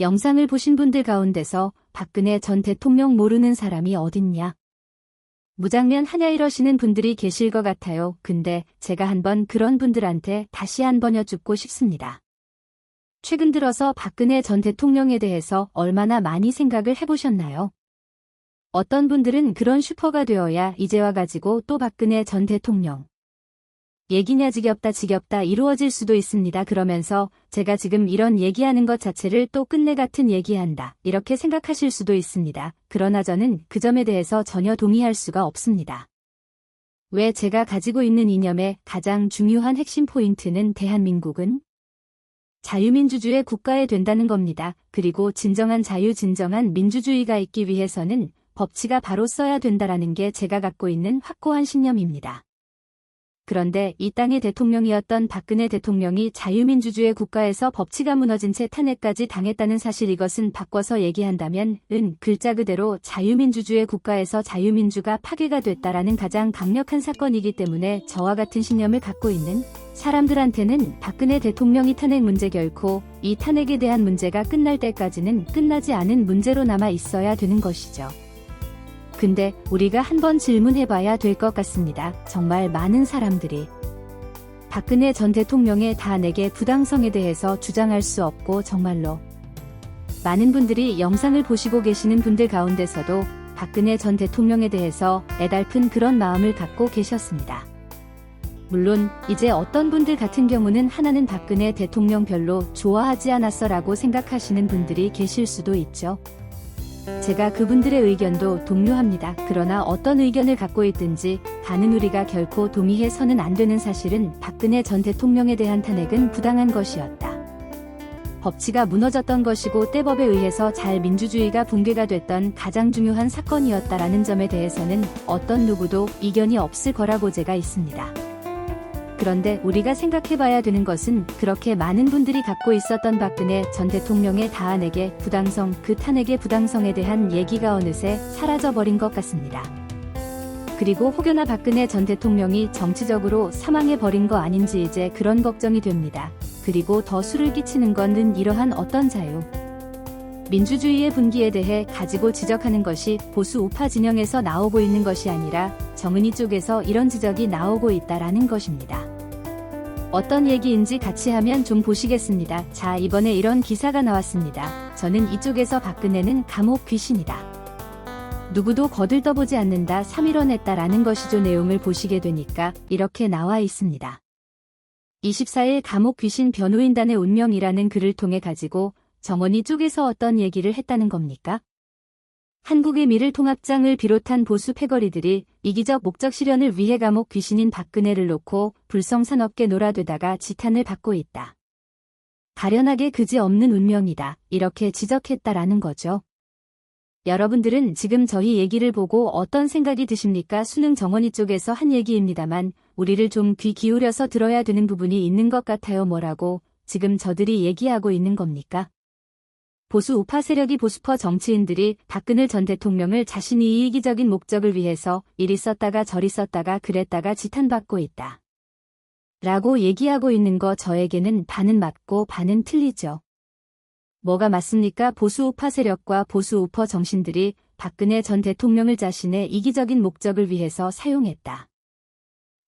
영상을 보신 분들 가운데서 박근혜 전 대통령 모르는 사람이 어딨냐? 무장면 하냐 이러시는 분들이 계실 것 같아요. 근데 제가 한번 그런 분들한테 다시 한번 여쭙고 싶습니다. 최근 들어서 박근혜 전 대통령에 대해서 얼마나 많이 생각을 해보셨나요? 어떤 분들은 그런 슈퍼가 되어야 이제와 가지고 또 박근혜 전 대통령 얘기냐 지겹다 이루어질 수도 있습니다. 그러면서 제가 지금 이런 얘기하는 것 자체를 또 끝내 같은 얘기한다 이렇게 생각하실 수도 있습니다. 그러나 저는 그 점에 대해서 전혀 동의할 수가 없습니다. 왜 제가 가지고 있는 이념의 가장 중요한 핵심 포인트는 대한민국은 자유민주주의 국가에 된다는 겁니다. 그리고 진정한 자유, 진정한 민주주의가 있기 위해서는 법치가 바로 써야 된다라는 게 제가 갖고 있는 확고한 신념입니다. 그런데 이 땅의 대통령이었던 박근혜 대통령이 자유민주주의 국가에서 법치가 무너진 채 탄핵까지 당했다는 사실, 이것은 바꿔서 얘기한다면 글자 그대로 자유민주주의 국가에서 자유민주가 파괴가 됐다라는 가장 강력한 사건이기 때문에 저와 같은 신념을 갖고 있는 사람들한테는 박근혜 대통령이 탄핵 문제, 결코 이 탄핵에 대한 문제가 끝날 때까지는 끝나지 않은 문제로 남아 있어야 되는 것이죠. 근데 우리가 한번 질문해봐야 될 것 같습니다. 정말 많은 사람들이 박근혜 전 대통령의 탄핵의 부당성에 대해서 주장할 수 없고, 정말로 많은 분들이 영상을 보시고 계시는 분들 가운데서도 박근혜 전 대통령에 대해서 애달픈 그런 마음을 갖고 계셨습니다. 물론 이제 어떤 분들 같은 경우는 하나는 박근혜 대통령 별로 좋아하지 않았어 라고 생각하시는 분들이 계실 수도 있죠. 제가 그분들의 의견도 동료합니다. 그러나 어떤 의견을 갖고 있든지 다는 우리가 결코 동의해서는 안 되는 사실은 박근혜 전 대통령에 대한 탄핵은 부당한 것이었다. 법치가 무너졌던 것이고 때법에 의해서 민주주의가 붕괴가 됐던 가장 중요한 사건이었다라는 점에 대해서는 어떤 누구도 이견이 없을 거라고 제가 있습니다. 그런데 우리가 생각해봐야 되는 것은 그렇게 많은 분들이 갖고 있었던 박근혜 전 대통령의 탄핵의 부당성, 그 탄핵의 부당성에 대한 얘기가 어느새 사라져버린 것 같습니다. 그리고 혹여나 박근혜 전 대통령이 정치적으로 사망해버린 거 아닌지 이제 그런 걱정이 됩니다. 그리고 더 수를 끼치는 것은 이러한 어떤 자유, 민주주의의 분기에 대해 가지고 지적하는 것이 보수 우파 진영에서 나오고 있는 것이 아니라 정은희 쪽에서 이런 지적이 나오고 있다라는 것입니다. 어떤 얘기인지 같이 하면 좀 보시겠습니다. 자, 이번에 이런 기사가 나왔습니다. 저는 이쪽에서 박근혜는 감옥 귀신이다. 누구도 거들떠보지 않는다. 3.1원 했다라는 것이죠. 내용을 보시게 되니까 이렇게 나와 있습니다. 24일 감옥 귀신 변호인단의 운명이라는 글을 통해 가지고 정원희 쪽에서 어떤 얘기를 했다는 겁니까? 한국의 미를 통합장을 비롯한 보수 패거리들이 이기적 목적 실현을 위해 감옥 귀신인 박근혜를 놓고 불성사납게 놀아대다가 지탄을 받고 있다. 가련하게 그지없는 운명이다. 이렇게 지적했다라는 거죠. 여러분들은 지금 저희 얘기를 보고 어떤 생각이 드십니까? 수능 정원희 쪽에서 한 얘기입니다만 우리를 좀 귀 기울여서 들어야 되는 부분이 있는 것 같아요. 뭐라고 지금 저들이 얘기하고 있는 겁니까? 보수 우파 세력이 보수퍼 정치인들이 박근혜 전 대통령을 자신이 이기적인 목적을 위해서 이리 썼다가 저리 썼다가 그랬다가 지탄받고 있다. 라고 얘기하고 있는 거, 저에게는 반은 맞고 반은 틀리죠. 뭐가 맞습니까? 보수 우파 세력과 보수 우파 정신들이 박근혜 전 대통령을 자신의 이기적인 목적을 위해서 사용했다.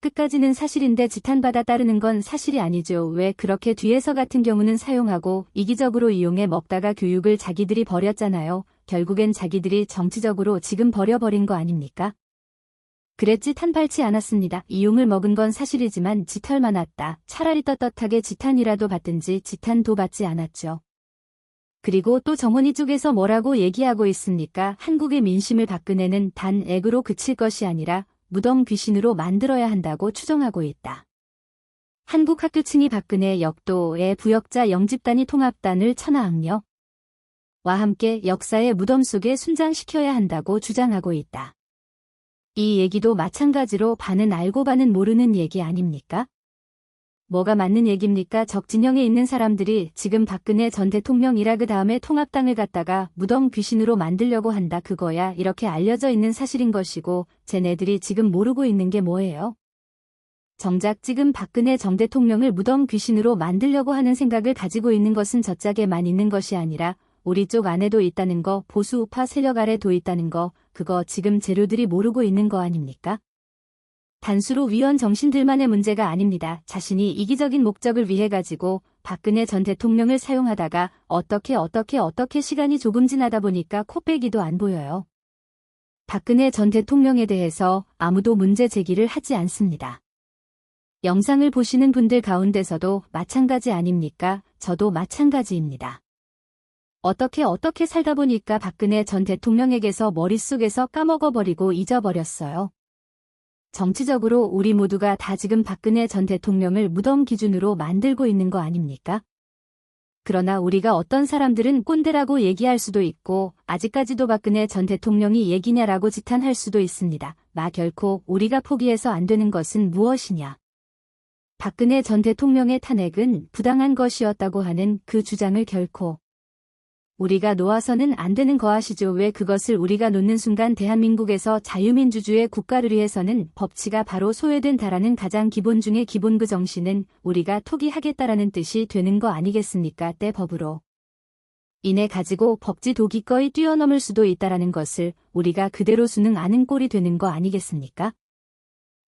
끝까지는 사실인데 지탄받아 따르는 건 사실이 아니죠. 왜 그렇게 뒤에서 같은 경우는 사용하고 이기적으로 이용해 먹다가 교육을 자기들이 버렸잖아요. 결국엔 자기들이 정치적으로 지금 버려버린 거 아닙니까? 그랬지 탄밟지 않았습니다. 이용을 먹은 건 사실이지만 지탈 많았다. 차라리 떳떳하게 지탄이라도 받든지 지탄도 받지 않았죠. 그리고 또 정원희 쪽에서 뭐라고 얘기하고 있습니까? 한국의 민심을 박근혜는 단 액으로 그칠 것이 아니라 무덤 귀신으로 만들어야 한다고 추정하고 있다. 한국 학교층이 박근혜 역도의 부역자 영집단이 통합단을 천하악녀와 함께 역사의 무덤 속에 순장시켜야 한다고 주장하고 있다. 이 얘기도 마찬가지로 반은 알고 반은 모르는 얘기 아닙니까? 뭐가 맞는 얘기입니까? 적진영에 있는 사람들이 지금 박근혜 전 대통령이라 그 다음에 통합당을 갖다가 무덤 귀신으로 만들려고 한다, 그거야 이렇게 알려져 있는 사실인 것이고, 쟤네들이 지금 모르고 있는 게 뭐예요? 정작 지금 박근혜 전 대통령을 무덤 귀신으로 만들려고 하는 생각을 가지고 있는 것은 저짝에만 있는 것이 아니라 우리 쪽 안에도 있다는 거, 보수 우파 세력 아래도 있다는 거, 그거 지금 재료들이 모르고 있는 거 아닙니까? 단수로 위헌 정신들만의 문제가 아닙니다. 자신이 이기적인 목적을 위해 가지고 박근혜 전 대통령을 사용하다가 어떻게 시간이 조금 지나다 보니까 코빼기도 안 보여요. 박근혜 전 대통령에 대해서 아무도 문제 제기를 하지 않습니다. 영상을 보시는 분들 가운데서도 마찬가지 아닙니까? 저도 마찬가지입니다. 어떻게 살다 보니까 박근혜 전 대통령에게서 머릿속에서 까먹어버리고 잊어버렸어요. 정치적으로 우리 모두가 다 지금 박근혜 전 대통령을 무덤 기준으로 만들고 있는 거 아닙니까? 그러나 우리가 어떤 사람들은 꼰대라고 얘기할 수도 있고 아직까지도 박근혜 전 대통령이 얘기냐라고 지탄할 수도 있습니다. 결코 우리가 포기해서 안 되는 것은 무엇이냐? 박근혜 전 대통령의 탄핵은 부당한 것이었다고 하는 그 주장을 결코 우리가 놓아서는 안 되는 거 아시죠? 왜 그것을 우리가 놓는 순간 대한민국에서 자유민주주의 국가를 위해서는 법치가 바로 소외된다라는 가장 기본 중의 기본, 그 정신은 우리가 토기하겠다라는 뜻이 되는 거 아니겠습니까? 때 법으로 인해 가지고 법지도 기꺼이 뛰어넘을 수도 있다라는 것을 우리가 그대로 수능하는 꼴이 되는 거 아니겠습니까?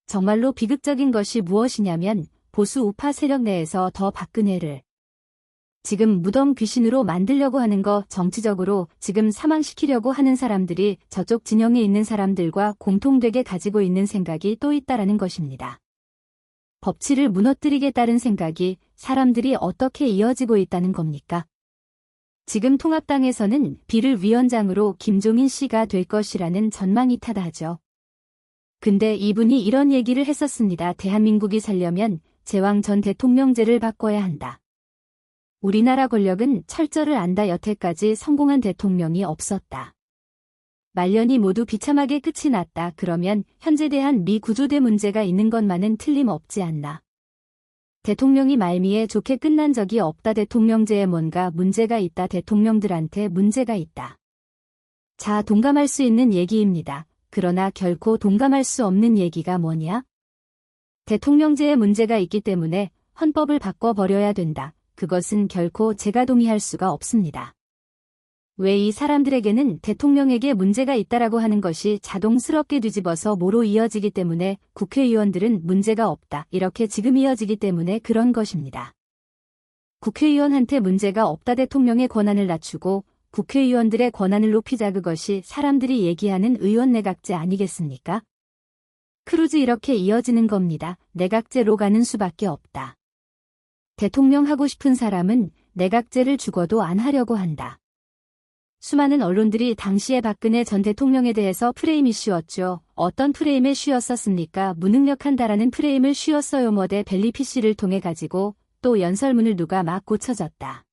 정말로 비극적인 것이 무엇이냐면 보수 우파 세력 내에서 더 박근혜를 지금 무덤 귀신으로 만들려고 하는 거, 정치적으로 지금 사망시키려고 하는 사람들이 저쪽 진영에 있는 사람들과 공통되게 가지고 있는 생각이 또 있다라는 것입니다. 법치를 무너뜨리겠다는 생각이 사람들이 어떻게 이어지고 있다는 겁니까? 지금 통합당에서는 비를 위원장으로 김종인 씨가 될 것이라는 전망이 타다하죠. 근데 이분이 이런 얘기를 했었습니다. 대한민국이 살려면 제왕 전 대통령제를 바꿔야 한다. 우리나라 권력은 철저를 안다. 여태까지 성공한 대통령이 없었다. 말년이 모두 비참하게 끝이 났다. 그러면 현재 대한 미 구조대 문제가 있는 것만은 틀림없지 않나. 대통령이 말미에 좋게 끝난 적이 없다. 대통령제에 뭔가 문제가 있다. 대통령들한테 문제가 있다. 자, 동감할 수 있는 얘기입니다. 그러나 결코 동감할 수 없는 얘기가 뭐냐? 대통령제에 문제가 있기 때문에 헌법을 바꿔버려야 된다. 그것은 결코 제가 동의할 수가 없습니다. 왜 이 사람들에게는 대통령에게 문제가 있다라고 하는 것이 자동스럽게 뒤집어서 뭐로 이어지기 때문에 국회의원들은 문제가 없다. 이렇게 지금 이어지기 때문에 그런 것입니다. 국회의원한테 문제가 없다. 대통령의 권한을 낮추고 국회의원들의 권한을 높이자. 그것이 사람들이 얘기하는 의원 내각제 아니겠습니까? 크루즈 이렇게 이어지는 겁니다. 내각제로 가는 수밖에 없다. 대통령 하고 싶은 사람은 내각제를 죽어도 안 하려고 한다. 수많은 언론들이 당시에 박근혜 전 대통령에 대해서 프레임이 씌웠죠. 어떤 프레임에 씌웠었습니까? 무능력한다라는 프레임을 씌웠어요. 뭐대 벨리 PC를 통해 가지고 또 연설문을 누가 막 고쳐졌다.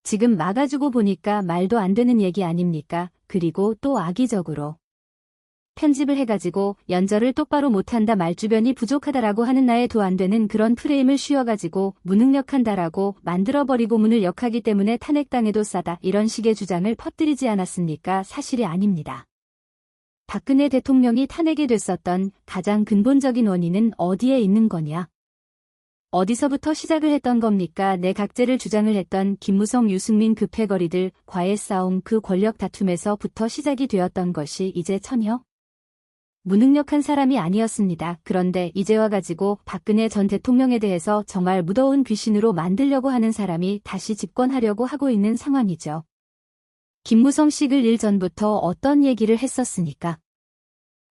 지금 막아주고 보니까 말도 안 되는 얘기 아닙니까? 그리고 또 악의적으로 편집을 해가지고 연설을 똑바로 못한다, 말주변이 부족하다라고 하는 나에 도 안 되는 그런 프레임을 씌워가지고 무능력한다라고 만들어버리고 문을 역하기 때문에 탄핵당해도 싸다, 이런 식의 주장을 퍼뜨리지 않았습니까? 사실이 아닙니다. 박근혜 대통령이 탄핵이 됐었던 가장 근본적인 원인은 어디에 있는 거냐? 어디서부터 시작을 했던 겁니까? 내각제를 주장을 했던 김무성, 유승민 그 패거리들과의 싸움, 그 권력 다툼에서부터 시작이 되었던 것이 이제 전혀 무능력한 사람이 아니었습니다. 그런데 이제 와가지고 박근혜 전 대통령에 대해서 정말 무더운 귀신으로 만들려고 하는 사람이 다시 집권하려고 하고 있는 상황이죠. 김무성 씨를 일 전부터 어떤 얘기를 했었으니까.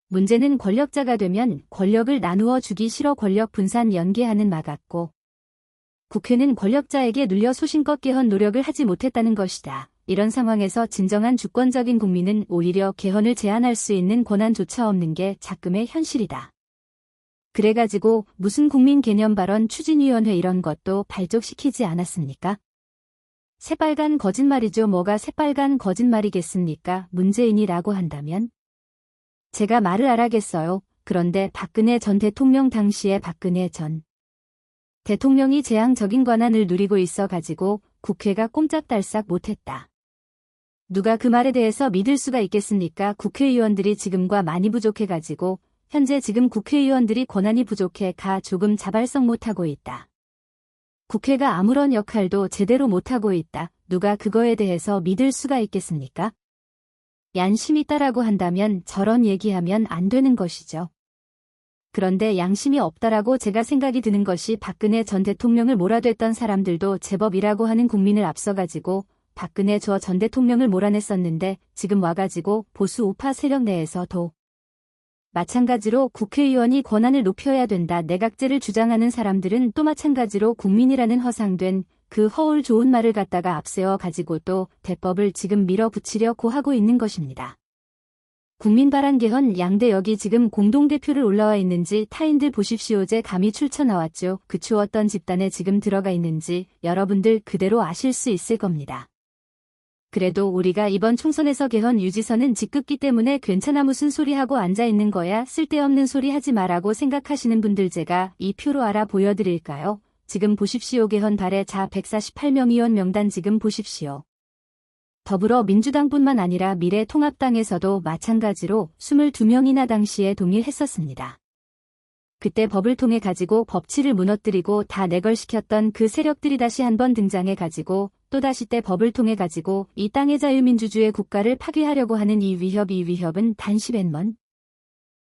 문제는 권력자가 되면 권력을 나누어 주기 싫어 권력 분산 연계하는 막았고, 국회는 권력자에게 눌려 소신껏 개헌 노력을 하지 못했다는 것이다. 이런 상황에서 진정한 주권적인 국민은 오히려 개헌을 제안할 수 있는 권한조차 없는 게 작금의 현실이다. 그래가지고 무슨 국민 개념 발언 추진위원회 이런 것도 발족시키지 않았습니까? 새빨간 거짓말이죠. 뭐가 새빨간 거짓말이겠습니까? 문재인이라고 한다면? 제가 말을 안 하겠어요. 그런데 박근혜 전 대통령 당시에 박근혜 전 대통령이 재앙적인 권한을 누리고 있어 가지고 국회가 꼼짝달싹 못했다. 누가 그 말에 대해서 믿을 수가 있겠습니까? 국회의원들이 지금과 많이 부족해가지고 현재 지금 국회의원들이 권한이 부족해 가 조금 자발성 못하고 있다. 국회가 아무런 역할도 제대로 못하고 있다. 누가 그거에 대해서 믿을 수가 있겠습니까? 양심이 있다라고 한다면 저런 얘기하면 안 되는 것이죠. 그런데 양심이 없다라고 제가 생각이 드는 것이 박근혜 전 대통령을 몰아댔던 사람들도 제법이라고 하는 국민을 앞서가지고 박근혜 전 대통령을 몰아냈었는데 지금 와가지고 보수 우파 세력 내에서도 마찬가지로 국회의원이 권한을 높여야 된다 내각제를 주장하는 사람들은 또 마찬가지로 국민이라는 허상된 그 허울 좋은 말을 갖다가 앞세워 가지고 또 대법을 지금 밀어붙이려고 하고 있는 것입니다. 국민바란개헌 양대 여기 지금 공동대표를 올라와 있는지 타인들 보십시오제 감히 출처 나왔죠. 그쵸 어떤 집단에 지금 들어가 있는지 여러분들 그대로 아실 수 있을 겁니다. 그래도 우리가 이번 총선에서 개헌 유지선은 짓긋기 때문에 괜찮아 무슨 소리 하고 앉아있는 거야 쓸데없는 소리 하지 마라고 생각하시는 분들 제가 이 표로 알아 보여드릴까요? 지금 보십시오. 개헌 발의자 148명 의원 명단 지금 보십시오. 더불어민주당뿐만 아니라 미래통합당에서도 마찬가지로 22명이나 당시에 동의했었습니다. 그때 법을 통해 가지고 법치를 무너뜨리고 다 내걸시켰던 그 세력들이 다시 한번 등장해 가지고 또다시 때 법을 통해 가지고 이 땅의 자유민주주의 국가를 파괴하려고 하는 이 위협은 단시벤먼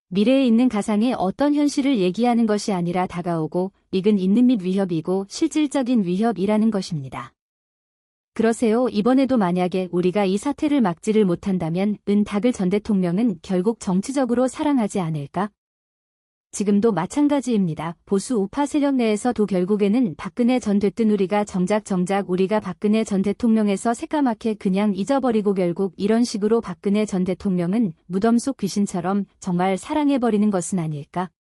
미래에 있는 가상의 어떤 현실을 얘기하는 것이 아니라 다가오고 익은 있는 및 위협이고 실질적인 위협이라는 것입니다. 그러세요. 이번에도 만약에 우리가 이 사태를 막지를 못한다면 은탁을 전 대통령은 결국 정치적으로 사랑하지 않을까? 지금도 마찬가지입니다. 보수 우파 세력 내에서도 결국에는 박근혜 전 됐든 우리가 정작 우리가 박근혜 전 대통령에서 새까맣게 그냥 잊어버리고 결국 이런 식으로 박근혜 전 대통령은 무덤 속 귀신처럼 정말 사랑해버리는 것은 아닐까?